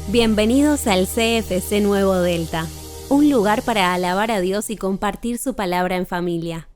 Bienvenidos al CFC Nuevo Delta, un lugar para alabar a Dios y compartir su palabra en familia.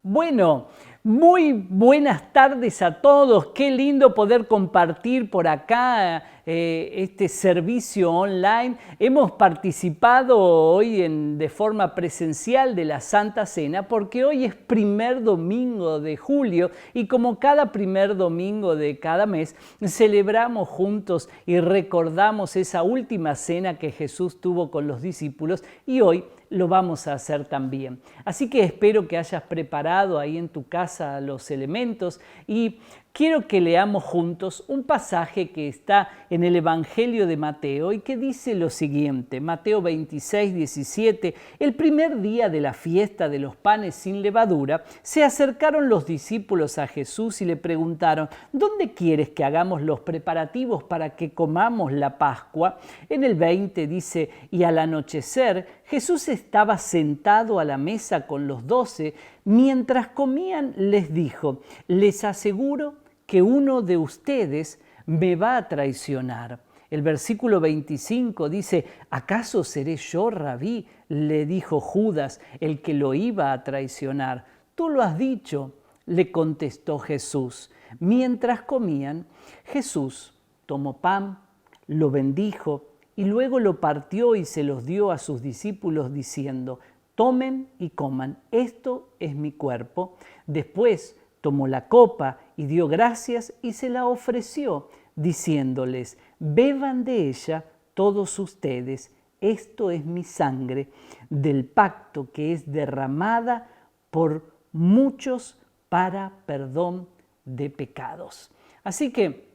Bueno, muy buenas tardes a todos. Qué lindo poder compartir por acá este servicio online. Hemos participado hoy de forma presencial de la Santa Cena porque hoy es primer domingo de julio y como cada primer domingo de cada mes celebramos juntos y recordamos esa última cena que Jesús tuvo con los discípulos y hoy lo vamos a hacer también. Así que espero que hayas preparado ahí en tu casa los elementos y quiero que leamos juntos un pasaje que está en el Evangelio de Mateo y que dice lo siguiente, Mateo 26, 17, el primer día de la fiesta de los panes sin levadura, se acercaron los discípulos a Jesús y le preguntaron, ¿dónde quieres que hagamos los preparativos para que comamos la Pascua? En el 20 dice, y al anochecer Jesús estaba sentado a la mesa con los 12, mientras comían les dijo, les aseguro que uno de ustedes me va a traicionar. El versículo 25 dice, ¿acaso seré yo, Rabí? Le dijo Judas, el que lo iba a traicionar. Tú lo has dicho, le contestó Jesús. Mientras comían, Jesús tomó pan, lo bendijo y luego lo partió y se los dio a sus discípulos diciendo, tomen y coman, esto es mi cuerpo. Después tomó la copa y dio gracias y se la ofreció, diciéndoles, beban de ella todos ustedes, esto es mi sangre del pacto que es derramada por muchos para perdón de pecados. Así que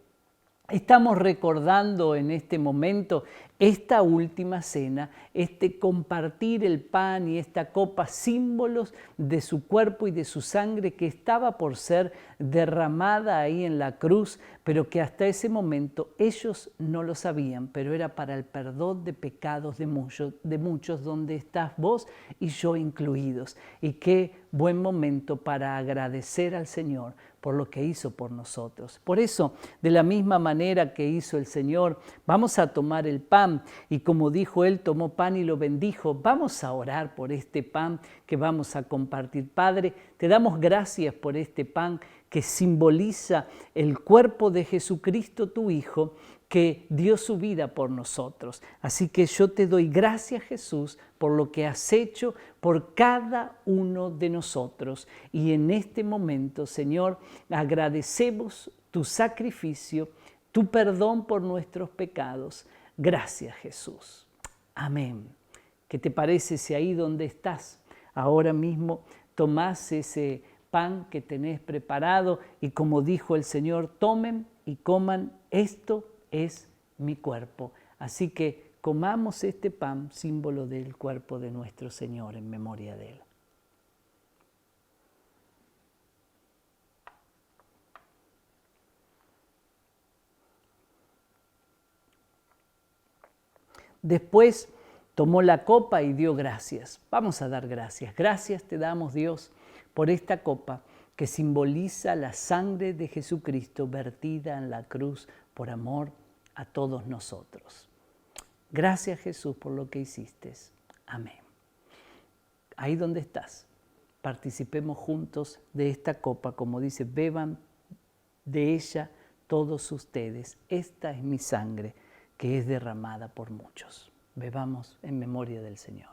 estamos recordando en este momento esta última cena, este compartir el pan y esta copa, símbolos de su cuerpo y de su sangre que estaba por ser derramada ahí en la cruz, pero que hasta ese momento ellos no lo sabían, pero era para el perdón de pecados de muchos, donde estás vos y yo incluidos. Y qué buen momento para agradecer al Señor por lo que hizo por nosotros. Por eso, de la misma manera que hizo el Señor, vamos a tomar el pan y como dijo Él, tomó pan y lo bendijo. Vamos a orar por este pan que vamos a compartir. Padre, te damos gracias por este pan que simboliza el cuerpo de Jesucristo, tu Hijo, que dio su vida por nosotros. Así que yo te doy gracias, Jesús, por lo que has hecho por cada uno de nosotros. Y en este momento, Señor, agradecemos tu sacrificio, tu perdón por nuestros pecados. Gracias, Jesús. Amén. ¿Qué te parece si ahí donde estás, ahora mismo tomás ese pan que tenés preparado y como dijo el Señor, tomen y coman, esto es mi cuerpo. Así que comamos este pan, símbolo del cuerpo de nuestro Señor, en memoria de Él. Después tomó la copa y dio gracias. Vamos a dar gracias. Gracias te damos, Dios, por esta copa que simboliza la sangre de Jesucristo vertida en la cruz por amor a todos nosotros. Gracias, Jesús, por lo que hiciste. Amén. Ahí donde estás, participemos juntos de esta copa, como dice, beban de ella todos ustedes. Esta es mi sangre que es derramada por muchos. Bebamos en memoria del Señor.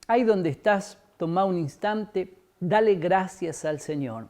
Ahí donde estás, toma un instante, dale gracias al Señor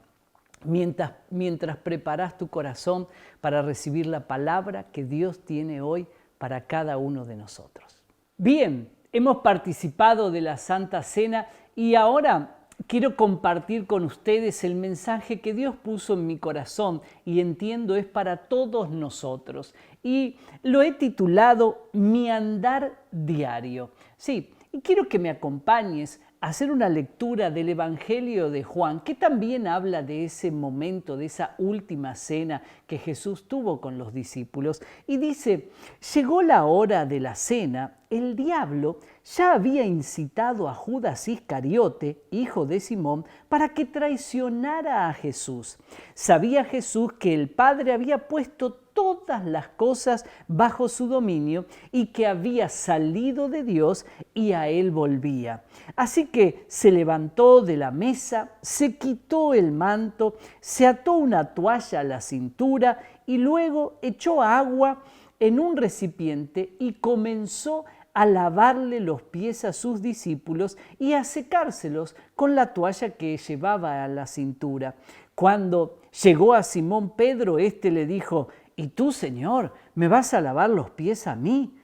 mientras preparas tu corazón para recibir la palabra que Dios tiene hoy para cada uno de nosotros. Bien, hemos participado de la Santa Cena y ahora quiero compartir con ustedes el mensaje que Dios puso en mi corazón y entiendo es para todos nosotros. Y lo he titulado Mi andar diario. Sí, y quiero que me acompañes a hacer una lectura del Evangelio de Juan, que también habla de ese momento, de esa última cena que Jesús tuvo con los discípulos. Y dice, llegó la hora de la cena, el diablo ya había incitado a Judas Iscariote, hijo de Simón, para que traicionara a Jesús. Sabía Jesús que el Padre había puesto todas las cosas bajo su dominio y que había salido de Dios y a él volvía. Así que se levantó de la mesa, se quitó el manto, se ató una toalla a la cintura y luego echó agua en un recipiente y comenzó a lavarle los pies a sus discípulos y a secárselos con la toalla que llevaba a la cintura. Cuando llegó a Simón Pedro, éste le dijo, ¿y tú, Señor, me vas a lavar los pies a mí?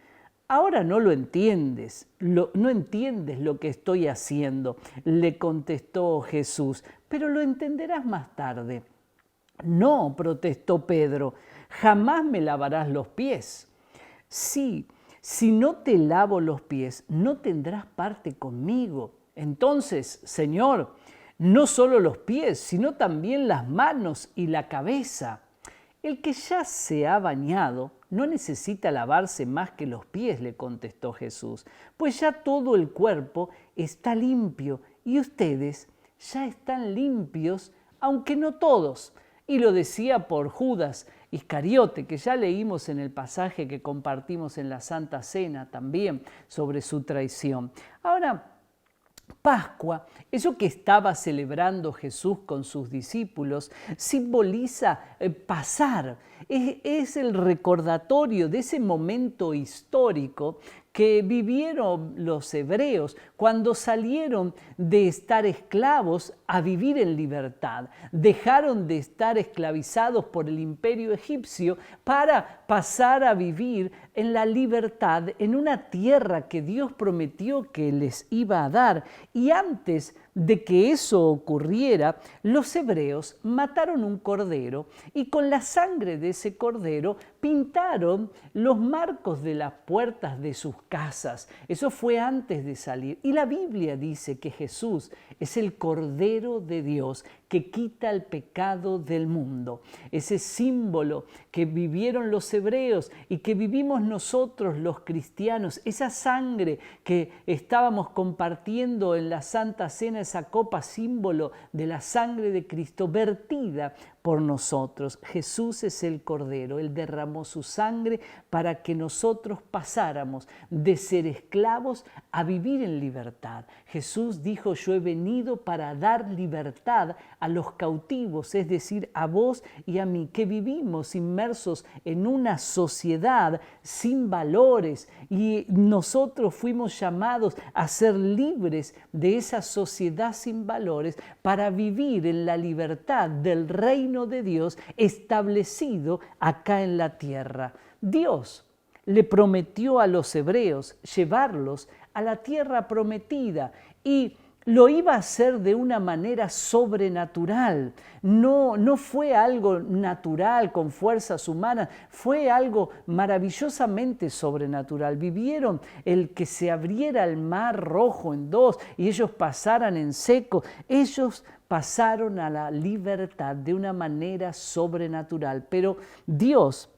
Ahora no lo entiendes, no entiendes lo que estoy haciendo, le contestó Jesús, pero lo entenderás más tarde. No, protestó Pedro, jamás me lavarás los pies. Sí, si no te lavo los pies, no tendrás parte conmigo. Entonces, Señor, no solo los pies, sino también las manos y la cabeza. El que ya se ha bañado no necesita lavarse más que los pies, le contestó Jesús, pues ya todo el cuerpo está limpio y ustedes ya están limpios, aunque no todos. Y lo decía por Judas Iscariote, que ya leímos en el pasaje que compartimos en la Santa Cena también sobre su traición. Ahora, Pascua, eso que estaba celebrando Jesús con sus discípulos, simboliza pasar, es el recordatorio de ese momento histórico que vivieron los hebreos cuando salieron de estar esclavos a vivir en libertad. Dejaron de estar esclavizados por el imperio egipcio para pasar a vivir en la libertad en una tierra que Dios prometió que les iba a dar. Y antes de que eso ocurriera, los hebreos mataron un cordero y con la sangre de ese cordero pintaron los marcos de las puertas de sus casas. Eso fue antes de salir. Y la Biblia dice que Jesús es el Cordero de Dios que quita el pecado del mundo. Ese símbolo que vivieron los hebreos y que vivimos nosotros los cristianos, esa sangre que estábamos compartiendo en la Santa Cena, esa copa símbolo de la sangre de Cristo vertida por nosotros. Jesús es el Cordero, Él derramó su sangre para que nosotros pasáramos de ser esclavos a vivir en libertad. Jesús dijo, yo he venido para dar libertad a los cautivos, es decir, a vos y a mí, que vivimos inmersos en una sociedad sin valores y nosotros fuimos llamados a ser libres de esa sociedad sin valores para vivir en la libertad del reino de Dios establecido acá en la tierra. Dios le prometió a los hebreos llevarlos a la tierra prometida y lo iba a hacer de una manera sobrenatural. No fue algo natural con fuerzas humanas, fue algo maravillosamente sobrenatural. Vivieron el que se abriera el mar Rojo en dos y ellos pasaran en seco. Ellos pasaron a la libertad de una manera sobrenatural. Pero Dios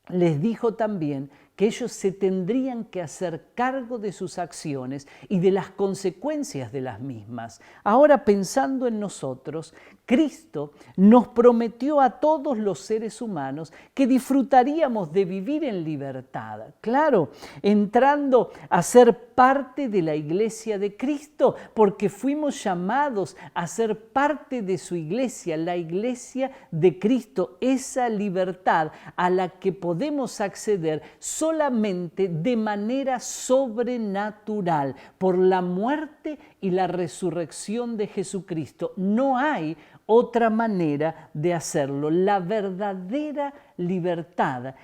les dijo también que ellos se tendrían que hacer cargo de sus acciones y de las consecuencias de las mismas. Ahora, pensando en nosotros, Cristo nos prometió a todos los seres humanos que disfrutaríamos de vivir en libertad. Claro, entrando a ser parte de la iglesia de Cristo, porque fuimos llamados a ser parte de su iglesia, la iglesia de Cristo, esa libertad a la que podemos acceder solamente de manera sobrenatural, por la muerte y la resurrección de Jesucristo. No hay otra manera de hacerlo. La verdadera libertad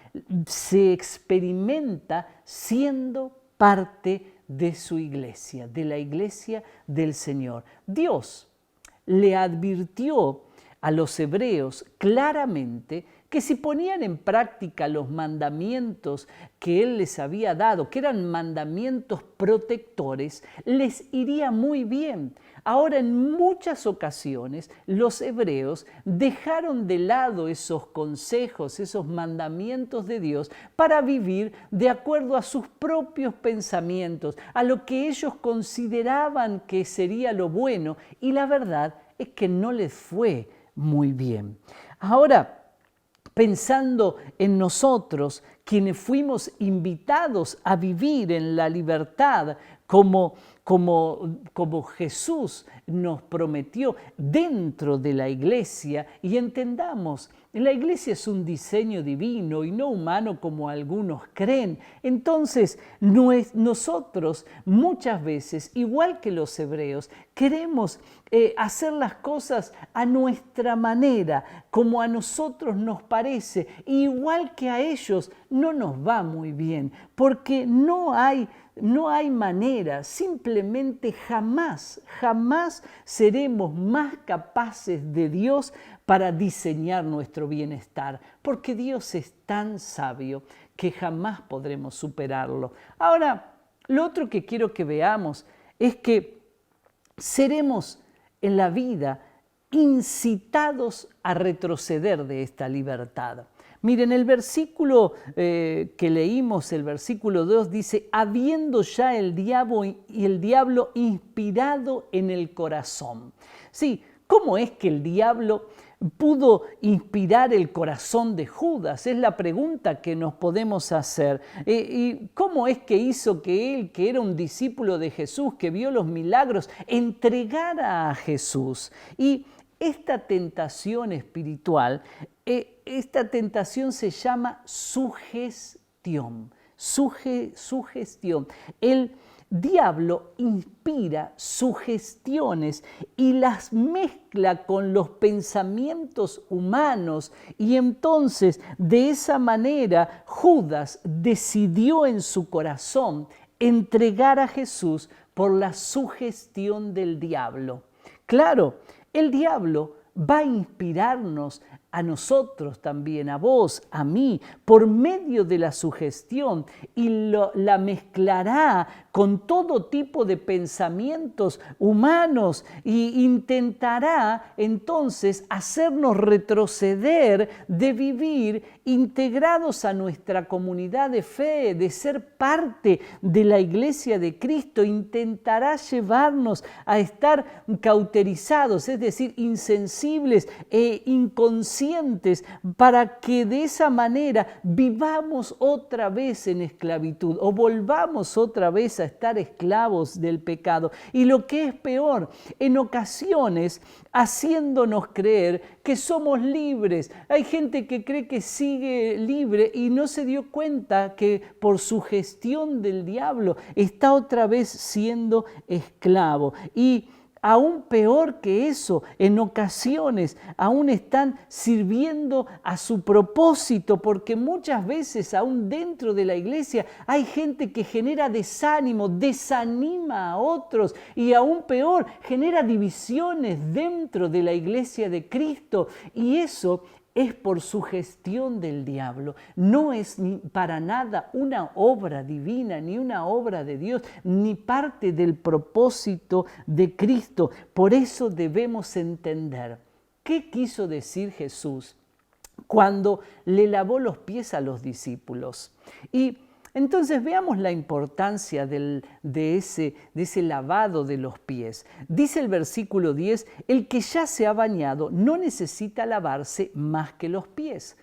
se experimenta siendo parte de su iglesia, de la iglesia del Señor. Dios le advirtió a los hebreos claramente que si ponían en práctica los mandamientos que Él les había dado, que eran mandamientos protectores, les iría muy bien. Ahora, en muchas ocasiones, los hebreos dejaron de lado esos consejos, esos mandamientos de Dios para vivir de acuerdo a sus propios pensamientos, a lo que ellos consideraban que sería lo bueno, y la verdad es que no les fue muy bien. Ahora, pensando en nosotros, quienes fuimos invitados a vivir en la libertad como Jesús nos prometió dentro de la iglesia, y entendamos, la iglesia es un diseño divino y no humano como algunos creen. Entonces, nosotros muchas veces, igual que los hebreos, queremos hacer las cosas a nuestra manera, como a nosotros nos parece, igual que a ellos no nos va muy bien, porque no hay manera, simplemente jamás seremos más capaces de Dios para diseñar nuestro bienestar, porque Dios es tan sabio que jamás podremos superarlo. Ahora, lo otro que quiero que veamos es que seremos en la vida incitados a retroceder de esta libertad. Miren, el versículo que leímos, el versículo 2, dice: habiendo ya el diablo inspirado en el corazón. Sí, ¿cómo es que el diablo pudo inspirar el corazón de Judas? Es la pregunta que nos podemos hacer. ¿Y cómo es que hizo que él, que era un discípulo de Jesús, que vio los milagros, entregara a Jesús? Y esta tentación espiritual, esta tentación se llama sugestión. Sugestión. El diablo inspira sugestiones y las mezcla con los pensamientos humanos, y entonces de esa manera Judas decidió en su corazón entregar a Jesús por la sugestión del diablo. Claro, el diablo va a inspirarnos a nosotros también, a vos, a mí, por medio de la sugestión, y la mezclará con todo tipo de pensamientos humanos e intentará entonces hacernos retroceder de vivir integrados a nuestra comunidad de fe, de ser parte de la iglesia de Cristo. Intentará llevarnos a estar cauterizados, es decir, insensibles e inconscientes, para que de esa manera vivamos otra vez en esclavitud o volvamos otra vez a estar esclavos del pecado. Y lo que es peor, en ocasiones haciéndonos creer que somos libres. Hay gente que cree que sigue libre y no se dio cuenta que por sugestión del diablo está otra vez siendo esclavo. Y aún peor que eso, en ocasiones aún están sirviendo a su propósito, porque muchas veces aún dentro de la iglesia hay gente que genera desánimo, desanima a otros, y aún peor, genera divisiones dentro de la iglesia de Cristo, y eso es por sugestión del diablo. No es para nada una obra divina, ni una obra de Dios, ni parte del propósito de Cristo. Por eso debemos entender qué quiso decir Jesús cuando le lavó los pies a los discípulos. Y entonces veamos la importancia de ese lavado de los pies. Dice el versículo 10, el que ya se ha bañado no necesita lavarse más que los pies.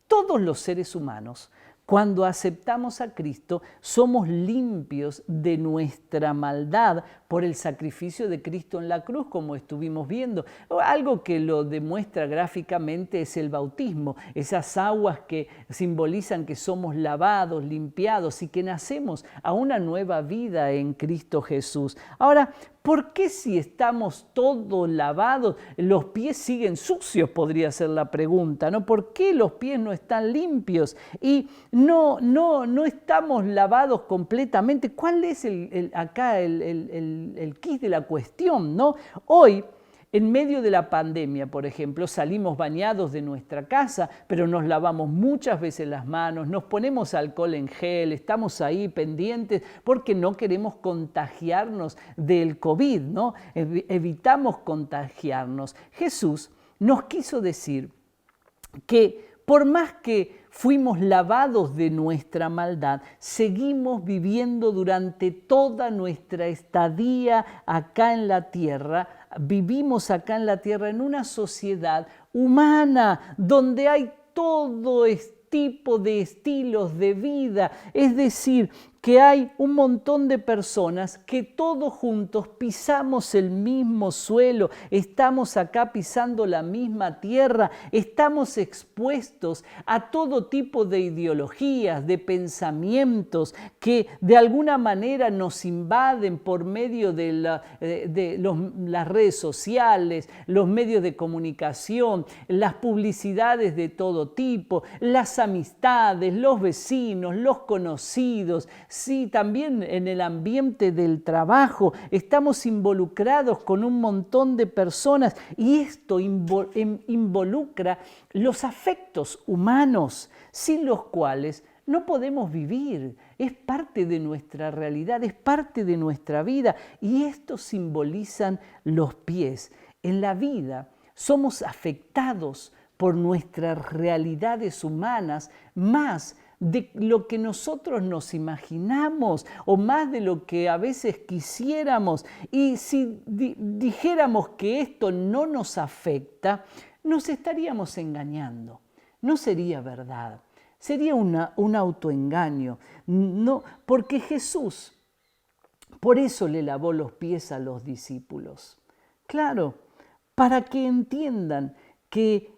Todos los seres humanos, cuando aceptamos a Cristo, somos limpios de nuestra maldad por el sacrificio de Cristo en la cruz, como estuvimos viendo. Algo que lo demuestra gráficamente es el bautismo, esas aguas que simbolizan que somos lavados, limpiados y que nacemos a una nueva vida en Cristo Jesús. Ahora, ¿por qué si estamos todos lavados, los pies siguen sucios? Podría ser la pregunta, ¿no? ¿Por qué los pies no están limpios y no estamos lavados completamente? ¿Cuál es el quid de la cuestión, ¿no? Hoy, en medio de la pandemia, por ejemplo, salimos bañados de nuestra casa, pero nos lavamos muchas veces las manos, nos ponemos alcohol en gel, estamos ahí pendientes porque no queremos contagiarnos del COVID, ¿no? Evitamos contagiarnos. Jesús nos quiso decir que por más que fuimos lavados de nuestra maldad, seguimos viviendo durante toda nuestra estadía acá en la tierra. Vivimos acá en la tierra en una sociedad humana donde hay todo tipo de estilos de vida, es decir, que hay un montón de personas que todos juntos pisamos el mismo suelo, estamos acá pisando la misma tierra, estamos expuestos a todo tipo de ideologías, de pensamientos que de alguna manera nos invaden por medio de las redes sociales, los medios de comunicación, las publicidades de todo tipo, las amistades, los vecinos, los conocidos. Sí, también en el ambiente del trabajo estamos involucrados con un montón de personas y esto involucra los afectos humanos, sin los cuales no podemos vivir. Es parte de nuestra realidad, es parte de nuestra vida y esto simbolizan los pies. En la vida somos afectados por nuestras realidades humanas más de lo que nosotros nos imaginamos o más de lo que a veces quisiéramos. Y si dijéramos que esto no nos afecta, nos estaríamos engañando. No sería verdad, sería un autoengaño. No, porque Jesús, por eso le lavó los pies a los discípulos. Claro, para que entiendan que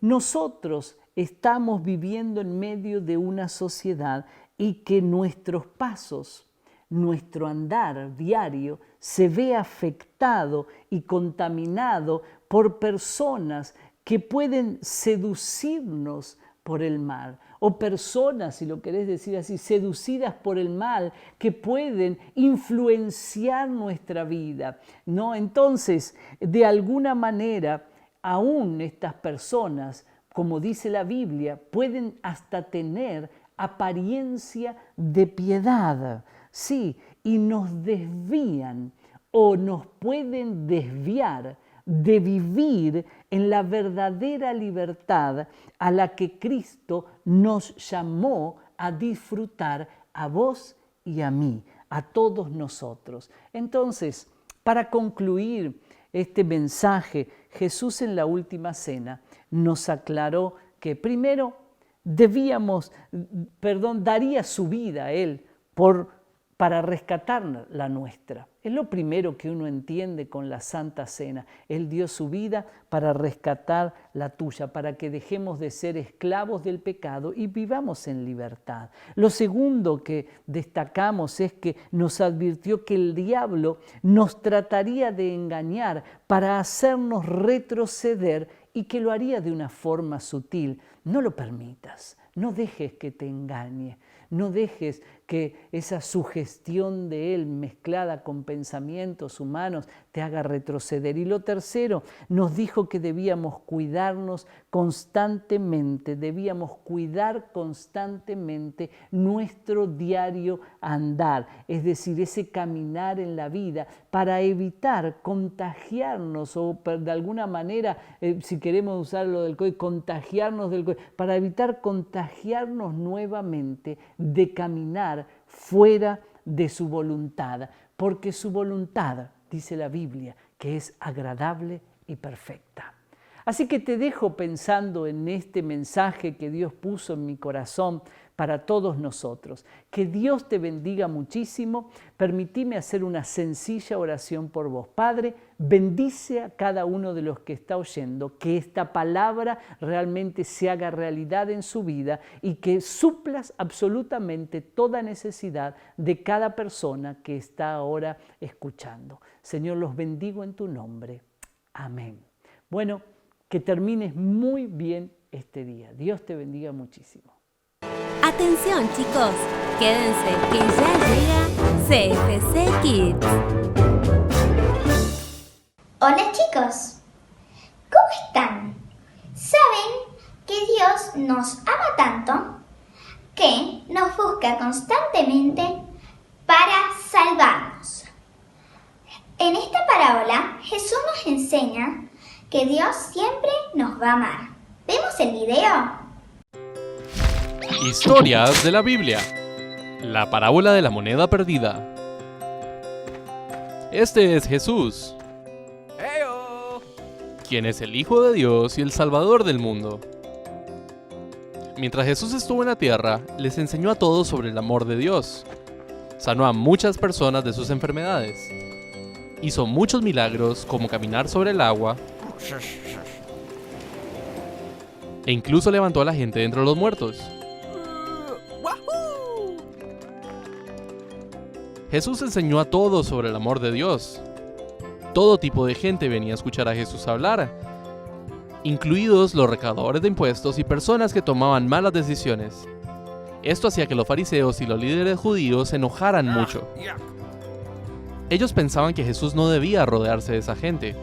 nosotros estamos viviendo en medio de una sociedad y que nuestros pasos, nuestro andar diario se ve afectado y contaminado por personas que pueden seducirnos por el mal, o personas, si lo querés decir así, seducidas por el mal, que pueden influenciar nuestra vida, ¿no? Entonces, de alguna manera, aún estas personas, como dice la Biblia, pueden hasta tener apariencia de piedad, sí, y nos desvían o nos pueden desviar de vivir en la verdadera libertad a la que Cristo nos llamó a disfrutar a vos y a mí, a todos nosotros. Entonces, para concluir este mensaje, Jesús en la última cena nos aclaró que primero daría su vida a Él para rescatar la nuestra. Es lo primero que uno entiende con la Santa Cena. Él dio su vida para rescatar la tuya, para que dejemos de ser esclavos del pecado y vivamos en libertad. Lo segundo que destacamos es que nos advirtió que el diablo nos trataría de engañar para hacernos retroceder y que lo haría de una forma sutil. No lo permitas, no dejes que te engañe, no dejes que esa sugestión de Él mezclada con pensamientos humanos te haga retroceder. Y lo tercero, nos dijo que debíamos cuidarnos constantemente, debíamos cuidar constantemente nuestro diario andar, es decir, ese caminar en la vida para evitar contagiarnos o de alguna manera, si queremos usar lo del COVID, contagiarnos del COVID, para evitar contagiarnos nuevamente de caminar fuera de su voluntad, porque su voluntad, dice la Biblia, que es agradable y perfecta. Así que te dejo pensando en este mensaje que Dios puso en mi corazón para todos nosotros. Que Dios te bendiga muchísimo. Permitime hacer una sencilla oración por vos. Padre, bendice a cada uno de los que está oyendo, que esta palabra realmente se haga realidad en su vida y que suplas absolutamente toda necesidad de cada persona que está ahora escuchando. Señor, los bendigo en tu nombre. Amén. Bueno, que termines muy bien este día. Dios te bendiga muchísimo. Atención chicos, quédense que ya llega CFC Kids. Hola chicos, ¿cómo están? ¿Saben que Dios nos ama tanto que nos busca constantemente para salvarnos? En esta parábola Jesús nos enseña que Dios siempre nos va a amar. ¿Vemos el video? Historias de la Biblia. La parábola de la moneda perdida. Este es Jesús, quien es el Hijo de Dios y el Salvador del mundo. Mientras Jesús estuvo en la tierra, les enseñó a todos sobre el amor de Dios. Sanó a muchas personas de sus enfermedades. Hizo muchos milagros como caminar sobre el agua e incluso levantó a la gente de entre los muertos. Jesús enseñó a todos sobre el amor de Dios. Todo tipo de gente venía a escuchar a Jesús hablar, incluidos los recaudadores de impuestos y personas que tomaban malas decisiones. Esto hacía que los fariseos y los líderes judíos se enojaran mucho. Ellos pensaban que Jesús no debía rodearse de esa gente.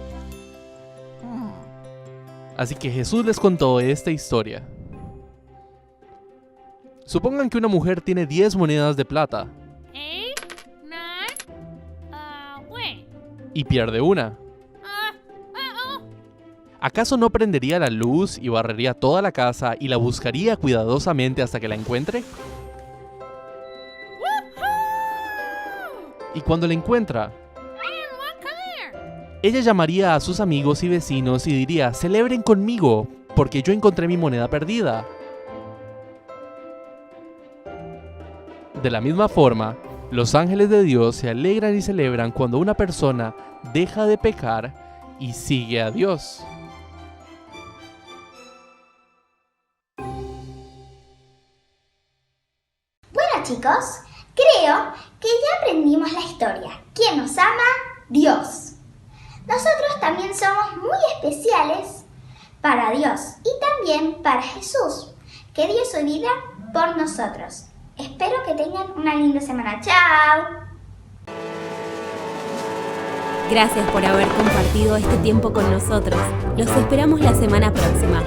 Así que Jesús les contó esta historia. Supongan que una mujer tiene 10 monedas de plata y pierde una. ¿Acaso no prendería la luz y barrería toda la casa y la buscaría cuidadosamente hasta que la encuentre? Y cuando la encuentra, ella llamaría a sus amigos y vecinos y diría: celebren conmigo, porque yo encontré mi moneda perdida. De la misma forma, los ángeles de Dios se alegran y celebran cuando una persona deja de pecar y sigue a Dios. Bueno chicos, creo que ya aprendimos la historia. ¿Quién nos ama? Dios. Nosotros también somos muy especiales para Dios y también para Jesús, que dio su vida por nosotros. Espero que tengan una linda semana. ¡Chao! Gracias por haber compartido este tiempo con nosotros. Los esperamos la semana próxima.